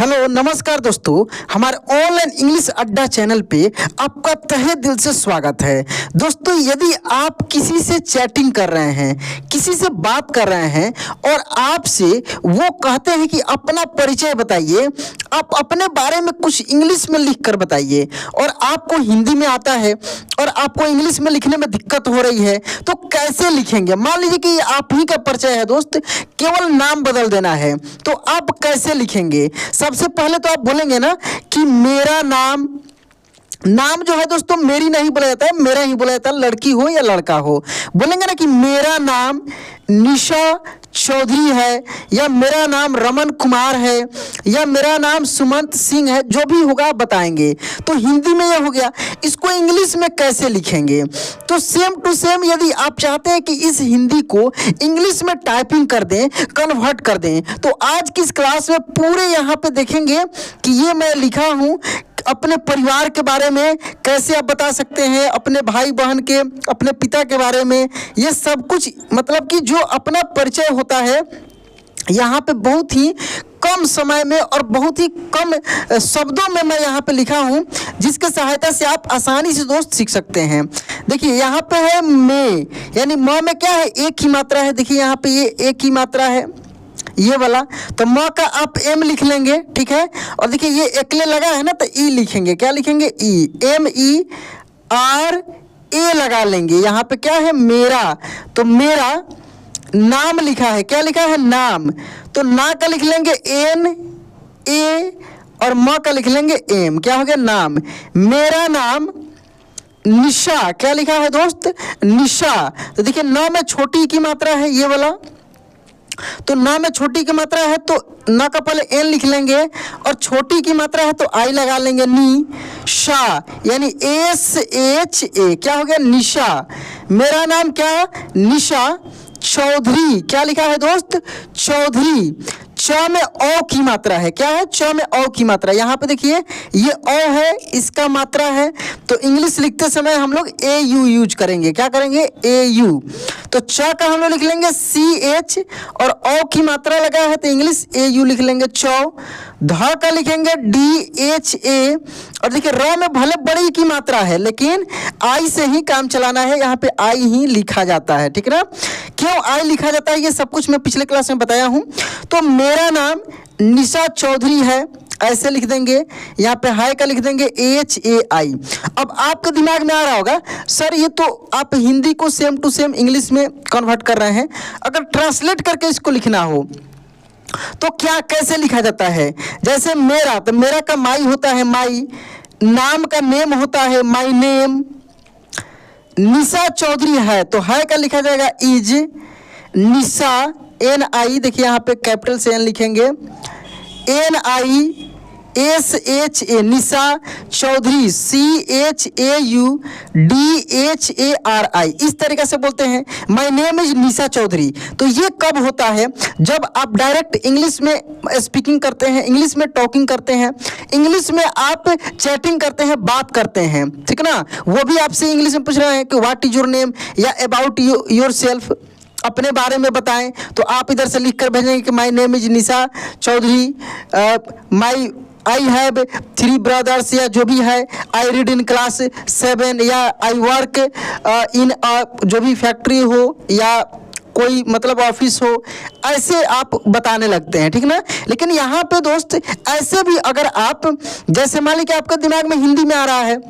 Hello नमस्कार दोस्तों, हमारे ऑनलाइन इंग्लिश अड्डा चैनल पे आपका तहे दिल से स्वागत है। दोस्तों, यदि आप किसी से चैटिंग कर रहे हैं, किसी से बात कर रहे हैं और आपसे वो कहते हैं कि अपना परिचय बताइए, आप अपने बारे में कुछ इंग्लिश में लिख कर बताइए और आपको हिंदी में आता है और आपको इंग्लिश में लिखने में दिक्कत हो रही है, तो कैसे लिखेंगे? मान लीजिए कि आप ही का परिचय है दोस्त, केवल नाम बदल देना है, तो आप कैसे लिखेंगे? सबसे पहले तो आप बोलेंगे ना कि मेरा नाम जो है दोस्तों मेरी नहीं बोला जाता है, मेरा ही बोला जाता है, लड़की हो या लड़का हो। बोलेंगे ना कि मेरा नाम निशा चौधरी है, या मेरा नाम रमन कुमार है, या मेरा नाम सुमंत सिंह है, जो भी होगा आप बताएंगे। तो हिंदी में यह हो गया। इसको इंग्लिश में कैसे लिखेंगे? तो सेम टू सेम यदि आप चाहते हैं कि इस हिंदी को इंग्लिश में टाइपिंग कर दें, कन्वर्ट कर दें, तो आज की इस क्लास में पूरे यहाँ पे देखेंगे कि ये मैं लिखा हूँ अपने परिवार के बारे में, कैसे आप बता सकते हैं अपने भाई बहन के, अपने पिता के बारे में, ये सब कुछ मतलब कि जो अपना परिचय होता है यहाँ पे बहुत ही कम समय में और बहुत ही कम शब्दों में मैं यहाँ पे लिखा हूँ, जिसके सहायता से आप आसानी से दोस्त सीख सकते हैं। देखिए यहाँ पे है मैं, यानी म में क्या है, एक ही मात्रा है। देखिए यहाँ पे ये एक ही मात्रा है, ये वाला। तो म का आप एम लिख लेंगे, ठीक है। और देखिए ये एकले लगा है ना, तो ई लिखेंगे। क्या लिखेंगे? ई, एम ई आर ए लगा लेंगे। यहाँ पे क्या है? मेरा। तो मेरा नाम लिखा है, क्या लिखा है? नाम। तो ना का लिख लेंगे एन ए और म का लिख लेंगे एम। क्या हो गया? नाम। मेरा नाम निशा। क्या लिखा है दोस्त? निशा। तो देखिए न में छोटी की मात्रा है, ये वाला। तो ना में छोटी की मात्रा है तो ना का पहले एन लिख लेंगे, और छोटी की मात्रा है तो आई लगा लेंगे। नी शा, यानी एस एच ए। क्या हो गया? निशा। मेरा नाम क्या? निशा चौधरी। क्या लिखा है दोस्त? चौधरी। च में ओ की मात्रा है। क्या है? च में ओ की मात्रा। यहाँ पे देखिए ये ओ है, इसका मात्रा है, तो इंग्लिश लिखते समय हम लोग ए यू यूज करेंगे। क्या करेंगे? ए यू। तो च का हम लोग लिख लेंगे सी एच, और ओ की मात्रा लगा है तो इंग्लिश ए यू लिख लेंगे, चौ। ध का लिखेंगे डी एच ए। और देखिए र में भले बड़ी की मात्रा है, लेकिन आई से ही काम चलाना है, यहाँ पे आई ही लिखा जाता है, ठीक ना। क्यों आई लिखा जाता है ये सब कुछ मैं पिछले क्लास में बताया हूँ। तो मेरा नाम निशा चौधरी है, ऐसे लिख देंगे। यहाँ पे हाई का लिख देंगे एच ए आई। अब आपके दिमाग में आ रहा होगा, सर ये तो आप हिंदी को सेम टू सेम इंग्लिश में कन्वर्ट कर रहे हैं, अगर ट्रांसलेट करके इसको लिखना हो तो क्या कैसे लिखा जाता है? जैसे मेरा, तो मेरा का माई होता है, माई। नाम का नेम होता है, माई नेम। निशा चौधरी है तो है का लिखा जाएगा इज। निशा एन आई, देखिए यहाँ पे कैपिटल से एन लिखेंगे, N I S H A, Nisha Chaudhary, C H A U D H A R I, इस तरीके से बोलते हैं, my name is Nisha Chaudhary. तो ये कब होता है? जब आप डायरेक्ट इंग्लिश में स्पीकिंग करते हैं, इंग्लिश में टॉकिंग करते हैं, इंग्लिश में आप चैटिंग करते हैं, बात करते हैं, ठीक ना। वो भी आपसे इंग्लिश में पूछ रहे हैं कि व्हाट इज योर नेम, या अबाउट योर सेल्फ, अपने बारे में बताएं, तो आप इधर से लिख कर भेजेंगे कि my name is Nisha Chaudhary, my I have 3 brothers, या जो भी है, आई रीड इन क्लास 7, या आई वर्क इन जो भी फैक्ट्री हो या कोई मतलब ऑफिस हो, ऐसे आप बताने लगते हैं, ठीक ना। लेकिन यहाँ पे दोस्त ऐसे भी अगर आप, जैसे मान लीजिए आपका दिमाग में हिंदी में आ रहा है,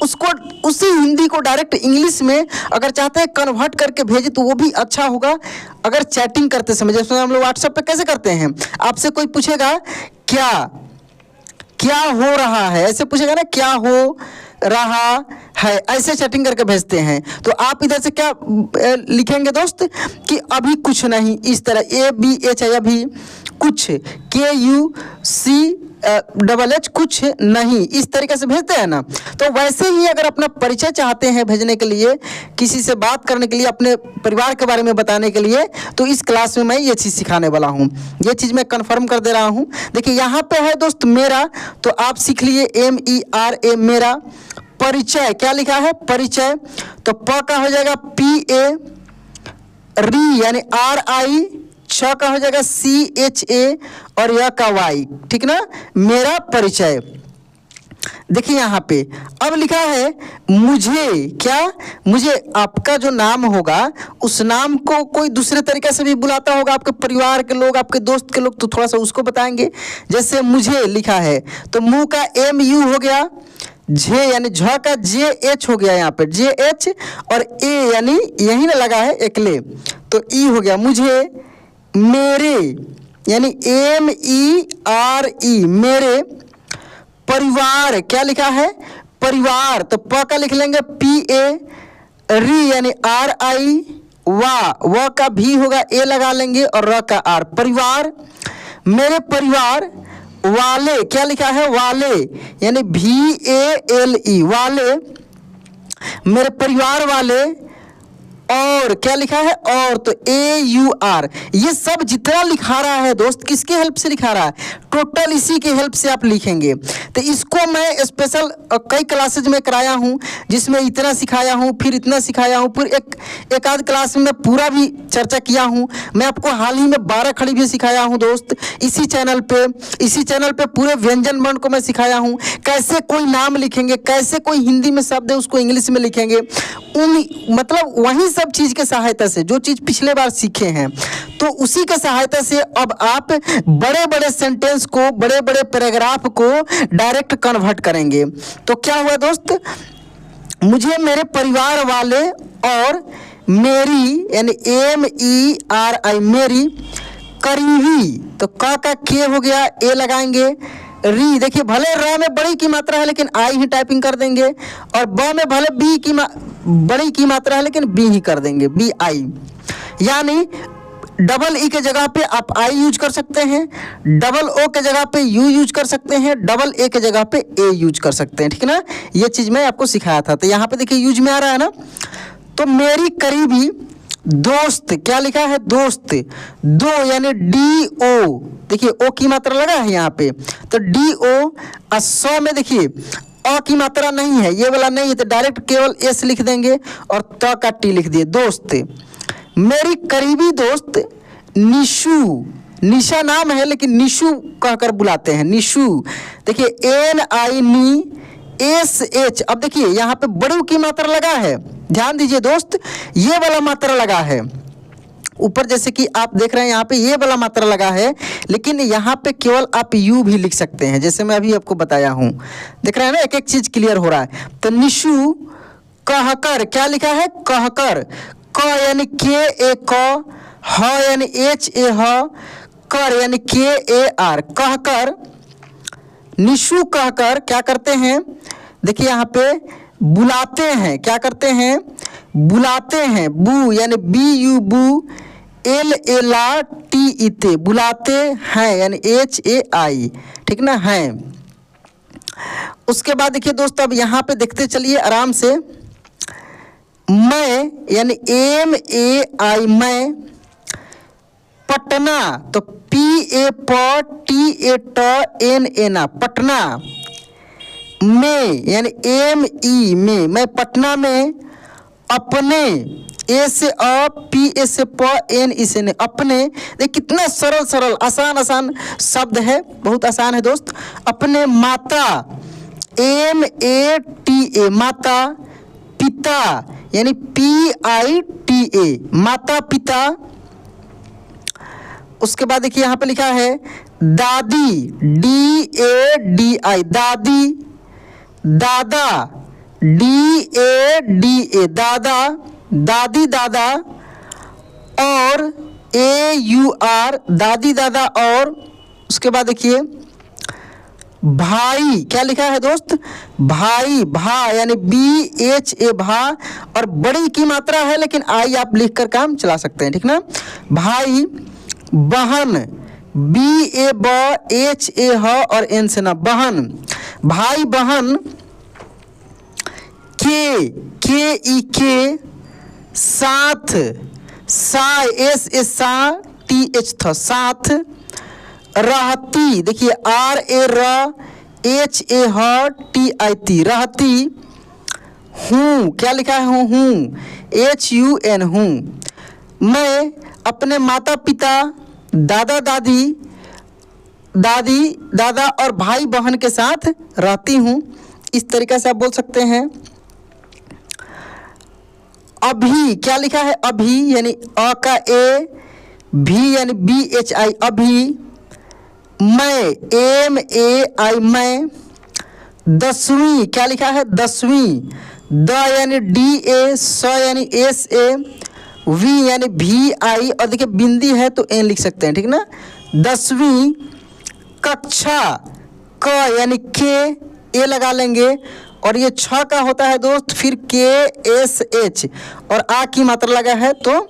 उसको उसी हिंदी को डायरेक्ट इंग्लिश में अगर चाहते हैं कन्वर्ट करके भेजे तो वो भी अच्छा होगा। अगर चैटिंग करते समय, जैसे हम लोग व्हाट्सएप पे कैसे करते हैं, आपसे कोई पूछेगा क्या हो रहा है, ऐसे पूछेगा ना, क्या हो रहा है, ऐसे चैटिंग करके भेजते हैं। तो आप इधर से क्या लिखेंगे दोस्त कि अभी कुछ नहीं, इस तरह ए बी एच है, अभी कुछ, के यू सी डबल एच, कुछ नहीं, इस तरीके से भेजते हैं ना। तो वैसे ही अगर अपना परिचय चाहते हैं भेजने के लिए, किसी से बात करने के लिए, अपने परिवार के बारे में बताने के लिए, तो इस क्लास में मैं ये चीज़ सिखाने वाला हूँ। ये चीज़ मैं कंफर्म कर दे रहा हूँ। देखिए यहाँ पे है दोस्त मेरा, तो आप सीख लिए एम ई आर ए, मेरा। परिचय क्या लिखा है? परिचय। तो प का हो जाएगा पी ए, री यानी आर आई, क्ष का हो जाएगा CHA और य का Y, ठीक ना, मेरा परिचय। देखिए यहाँ पे अब लिखा है मुझे, क्या, मुझे आपका जो नाम होगा उस नाम को कोई दूसरे तरीके से भी बुलाता होगा, आपके परिवार के लोग, आपके दोस्त के लोग, तो थोड़ा सा उसको बताएंगे। जैसे मुझे लिखा है तो मुँह का MU हो गया, झे यानी झ का JH हो गया, यहाँ पे JH, और ए यानी यही ना लगा है एकले, तो ई हो गया मुझे। मेरे यानी MERE, मेरे। परिवार, क्या लिखा है, परिवार, तो प का लिख लेंगे PA, री यानी RI, व का भी होगा ए लगा लेंगे और र का R, परिवार। मेरे परिवार वाले, क्या लिखा है, वाले यानी VALE, वाले, मेरे परिवार वाले। और क्या लिखा है, और, तो AUR। ये सब जितना लिखा रहा है दोस्त किसके हेल्प से लिखा रहा है, टोटल इसी के हेल्प से आप लिखेंगे। तो इसको मैं स्पेशल कई क्लासेज में कराया हूँ, जिसमें इतना सिखाया हूँ, फिर इतना सिखाया हूँ, फिर एक आध क्लास में मैं पूरा भी चर्चा किया हूँ। मैं आपको हाल ही में 12 खड़ी भी सिखाया हूँ दोस्त, इसी चैनल पे पूरे व्यंजन वर्ण को मैं सिखाया हूँ, कैसे कोई नाम लिखेंगे, कैसे कोई हिंदी में शब्द है उसको इंग्लिश में लिखेंगे, मतलब वही सब चीज़ के सहायता से, जो चीज़ पिछले बार सीखे हैं, तो उसी के सहायता से अब आप बड़े बड़े सेंटेंस को, बड़े बड़े पैराग्राफ को डायरेक्ट कन्वर्ट करेंगे। तो क्या हुआ दोस्त, मुझे मेरे परिवार वाले और मेरी यानी MERI, मेरी करीबी, तो का के हो गया, ए लगाएंगे। री, देखिए भले र में बड़ी की मात्रा है लेकिन आई ही टाइपिंग कर देंगे, और ब में भले बी की बड़ी की मात्रा है लेकिन बी ही कर देंगे, BI। यानी डबल ई के जगह पे आप आई यूज कर सकते हैं, डबल ओ के जगह पे यू यूज कर सकते हैं, डबल ए के जगह पे ए यूज कर सकते हैं, ठीक है ना। ये चीज़ मैं आपको सिखाया था, तो यहाँ पे देखिए यूज में आ रहा है ना। तो मेरी करीबी दोस्त, क्या लिखा है, दोस्त, दो यानी DO, देखिए ओ की मात्रा लगा है यहाँ पे, तो DO। 100 में देखिए अ की मात्रा नहीं है, ये वाला नहीं है, तो डायरेक्ट केवल S लिख देंगे और त का टी लिख दिए, दोस्त। मेरी करीबी दोस्त निशु, निशा नाम है लेकिन निशु कहकर बुलाते हैं, निशु। देखिए NINSH। अब देखिए यहाँ पे बड़ू की मात्रा लगा है, ध्यान दीजिए दोस्त, ये वाला मात्रा लगा है ऊपर, जैसे कि आप देख रहे हैं यहाँ पे ये वाला मात्रा लगा है, लेकिन यहाँ पे केवल आप यू भी लिख सकते हैं, जैसे मैं अभी आपको बताया हूँ। देख रहे हैं ना, एक एक चीज क्लियर हो रहा है। तो निशु कहकर, क्या लिखा है, कहकर, क यानी KA क, ह यानी HA ह, कर यानी KAR, कहकर। निशु कहकर क्या करते हैं, देखिए यहाँ पे बुलाते हैं, क्या करते हैं, बुलाते हैं, बू यानी BU, बू, LATE, बुलाते हैं यानी HAI, ठीक ना, हैं। उसके बाद देखिए दोस्त, अब यहाँ पे देखते चलिए आराम से। मैं यानी MAI, मैं। पटना, तो PAPTANA, पटना। में यानी ME, में, मैं पटना में। अपने, ए से अ, पी ए से प, एन ई से ने, अपने। देख कितना सरल सरल आसान शब्द है, बहुत आसान है दोस्त। अपने माता, MATA, माता। पिता यानी PITA, माता पिता। उसके बाद देखिए यहाँ पे लिखा है दादी, DADI, दादी। दादा, DADA, दादा, दादी दादा। और AUR, दादी दादा। और उसके बाद देखिए भाई, क्या लिखा है दोस्त, भाई, भा यानी BHA, भा। और बड़ी की मात्रा है लेकिन आई आप लिखकर काम चला सकते हैं, ठीक ना। भाई, बहन, BA, ब, HA, ह और एन से ना, बहन। भाई बहन। KE, साथ, सा, SA, सा, TH था, साथ। रहती, देखिए RA, र, HA, ह, TIT, रहती। हूँ, क्या लिखा है, हूँ, HUN, हूँ। मैं अपने माता पिता दादा दादी, दादी दादा और भाई बहन के साथ रहती हूँ। इस तरीक़े से आप बोल सकते हैं। अभी क्या लिखा है, अभी यानी अ का ए, भी यानी BHI अभी, मैं MAI मैं, 10वीं क्या लिखा है, 10वीं, द यानी DA, स यानी SA, वी यानी VI और देखिए बिंदी है तो एन लिख सकते हैं, ठीक ना। 10वीं कक्षा, क यानी के, ए लगा लेंगे और ये 6 का होता है दोस्त, फिर KSH और आ की मात्रा लगा है तो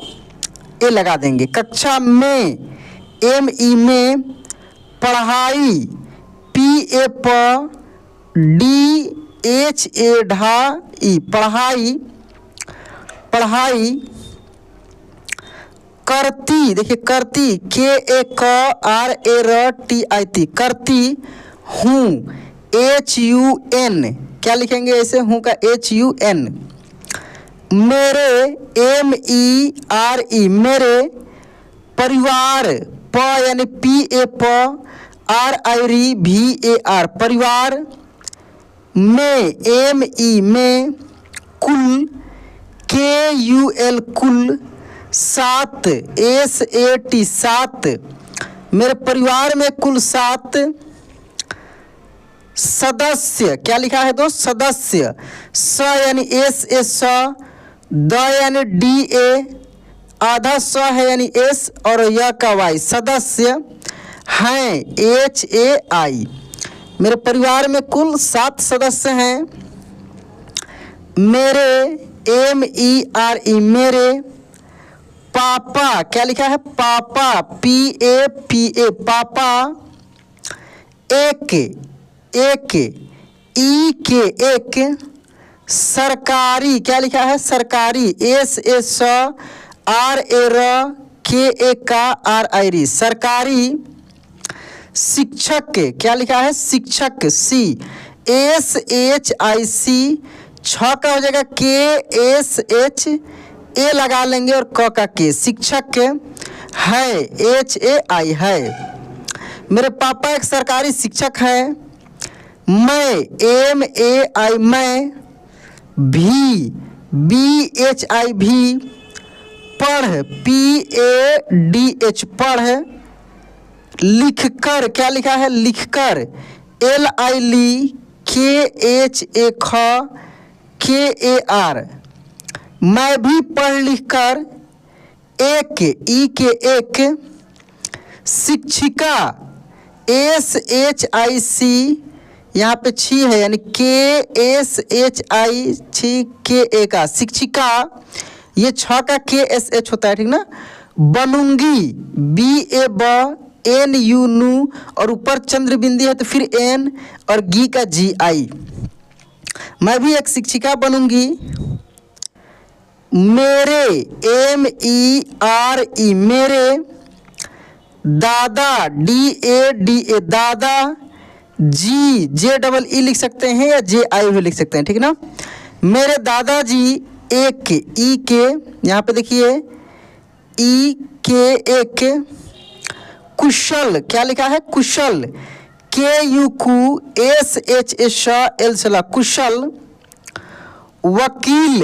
ए लगा देंगे। कक्षा में, ME में, पढ़ाई, PA प, DHA ढा ई, पढ़ाई, पढ़ाई, करती, देखिए करती, KARATI करती हूँ, HUN क्या लिखेंगे ऐसे, हूँ का HUN, मेरे, MERE मेरे, परिवार, प यानी PA प, RIRE VAR परिवार, में, ME में, कुल, KUL कुल, 7 SAT 7 मेरे परिवार में कुल 7 सदस्य, क्या लिखा है दोस्त, सदस्य, स यानी SA स, द यानी DA, आधा स है यानी S और य का Y, सदस्य हैं, HAI मेरे परिवार में कुल 7 सदस्य हैं। मेरे, MERE मेरे, पापा, क्या लिखा है, पापा, PAPA पापा, एक, एक, सरकारी, क्या लिखा है, सरकारी, SA RARKARI सरकारी, शिक्षक, क्या लिखा है, शिक्षक, SHIC, 6 का हो जाएगा KSH, ए लगा लेंगे और क का के, शिक्षक है, HAI है। मेरे पापा एक सरकारी शिक्षक है। मैं, MAI मैं, भी, BHI भी, पढ़, PADH पढ़, लिखकर, क्या लिखा है, लिखकर, LILI KHA ख, KAR मैं भी पढ़ लिख कर, एक, ई के एक, शिक्षिका, SHIC यहाँ पे छी है यानी KSHI छी KA का, शिक्षिका, ये 6 का KSH होता है, ठीक ना। बनूंगी, BA ब, NU नू और ऊपर चंद्र बिंदी है तो फिर N और गी का GI, मैं भी एक शिक्षिका बनूंगी। मेरे, MERE मेरे, दादा, DADA दादा, JEE लिख सकते हैं या JI भी लिख सकते हैं, ठीक ना। मेरे दादाजी, एक, ई के, यहाँ पे देखिए ई के एक, कुशल, क्या लिखा है, कुशल, KUQ SHL कुशल, वकील,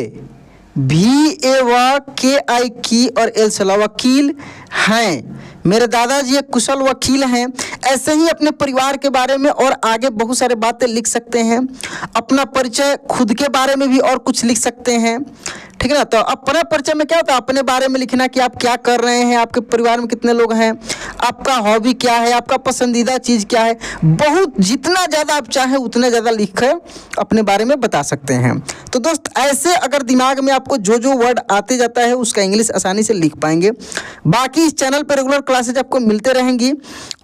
VA KI की और L वकील हैं। मेरे दादाजी एक कुशल वकील हैं। ऐसे ही अपने परिवार के बारे में और आगे बहुत सारे बातें लिख सकते हैं। अपना परिचय, खुद के बारे में भी और कुछ लिख सकते हैं, ठीक है ना। तो अपना परिचय में क्या होता है, अपने बारे में लिखना कि आप क्या कर रहे हैं, आपके परिवार में कितने लोग हैं, आपका हॉबी क्या है, आपका पसंदीदा चीज़ क्या है। बहुत जितना ज़्यादा आप चाहें उतना ज़्यादा लिख कर अपने बारे में बता सकते हैं। तो दोस्त, ऐसे अगर दिमाग में आपको जो जो वर्ड आते जाता है उसका इंग्लिश आसानी से लिख पाएंगे। बाकी इस चैनल पर रेगुलर क्लासेज आपको मिलते रहेंगी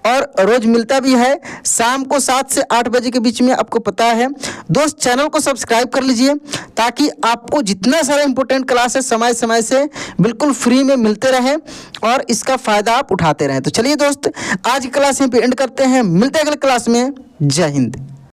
और रोज मिलता भी है शाम को 7 से 8 बजे के बीच में, आपको पता है। दोस्त, चैनल को सब्सक्राइब कर लीजिए ताकि आपको जितना सारा इंपॉर्टेंट क्लास है समय समय से बिल्कुल फ्री में मिलते रहे और इसका फ़ायदा आप उठाते रहें। तो चलिए दोस्त, आज की क्लास यहीं पे एंड करते हैं, मिलते हैं अगले क्लास में। जय हिंद।